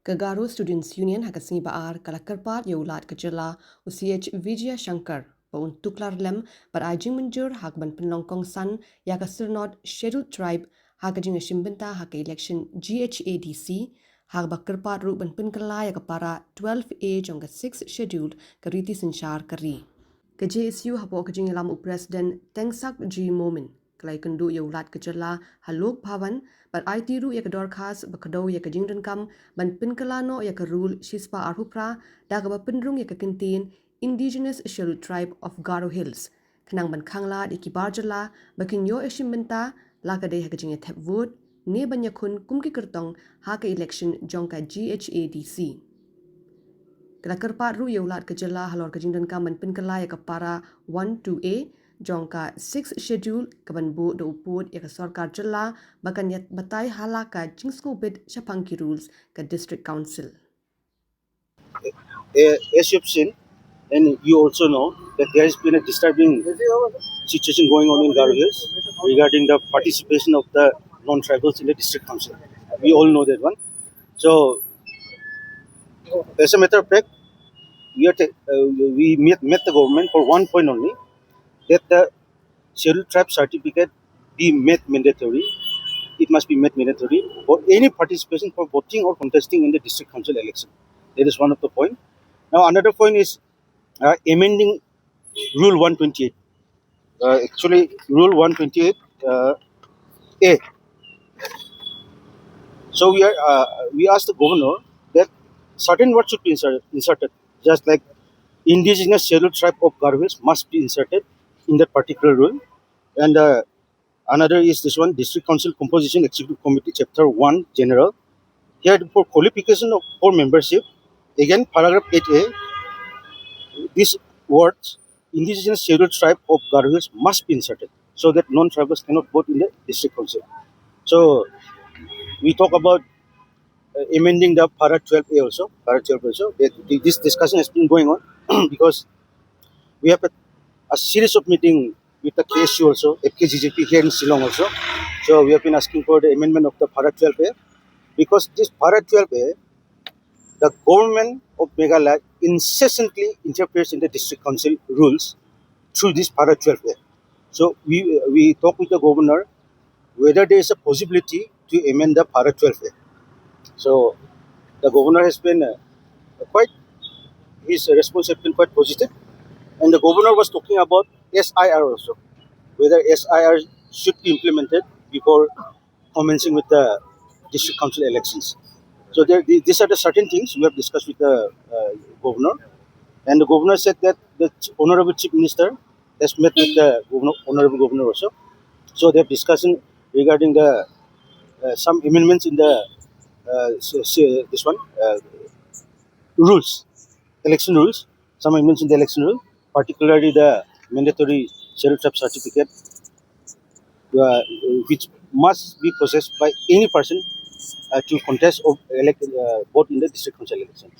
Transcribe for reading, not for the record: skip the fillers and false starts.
Garo Students Union hakasing baar kala Kyrpad Jylla CH Vijayashankar paun tuklar lem bar jingmynjur ban pynlong kongsan syrnot scheduled tribe jingiashimbynta election GHADC haba Kyrpad ru ban pynkylla para 12A jong 6 scheduled Riti Synshar kari. GSU hapo Jylla President Tengsak G Moment kalai kendu Jylla halok bhavan bar IT ru dorkhas bakado jingren kam ban pynkylla no rule shispa arhupra dagaba pendrung kintin indigenous scheduled tribe of Garo Hills kanang ban khangla kibar Jylla bakin yo eshimbynta lakade jing thep vote ne banyakun kumki kertong election jongka GHADC Kala Kyrpad ru Jylla halor jingren kam ban pynkylla para 1-2A jongka 6 schedule kaban bo do upod sarkar Jylla bakan yat batai halaka jingsko bid shapangki rules ka district council. As you've seen, and you also know that there has been a disturbing situation going on in Garo Hills regarding the participation of the non-tribals in the district council. We all know that one. So, as a matter of fact, we met the government for one point only, that the scheduled tribe certificate be made mandatory. It must be made mandatory for any participation for voting or contesting in the district council election. That is one of the point. Now, another point is amending Rule 128. Actually, Rule 128 A. So we asked the governor that certain words should be inserted, just like indigenous scheduled tribe of Garo Hills must be inserted in that particular rule. And another is this one, District Council Composition Executive Committee, Chapter 1, General. Here, for qualification for membership, again, paragraph 8A, these words, indigenous scheduled tribe of Garo Hills must be inserted so that non-tribals cannot vote in the district council. So, we talk about amending the para 12A also. Para 12 also. This discussion has been going on because we have a series of meeting with the GSU also, FKGJP here in Shillong also. So we have been asking for the amendment of the para 12A because this para 12A, the government of Meghalaya incessantly interferes in the district council rules through this para 12A. So we talk with the governor whether there is a possibility to amend the para 12A. So the governor has been his response has been quite positive, and the governor was talking about SIR also, whether SIR should be implemented before commencing with the district council elections. So these are the certain things we have discussed with the governor, and the governor said that the honorable chief minister has met with the honorable governor also. So they have discussion regarding the some amendments in the this one rules, election rules. Some amendments in the election rule, particularly the mandatory scheduled tribe certificate, which must be possessed by any person to contest or elect vote in the district council election.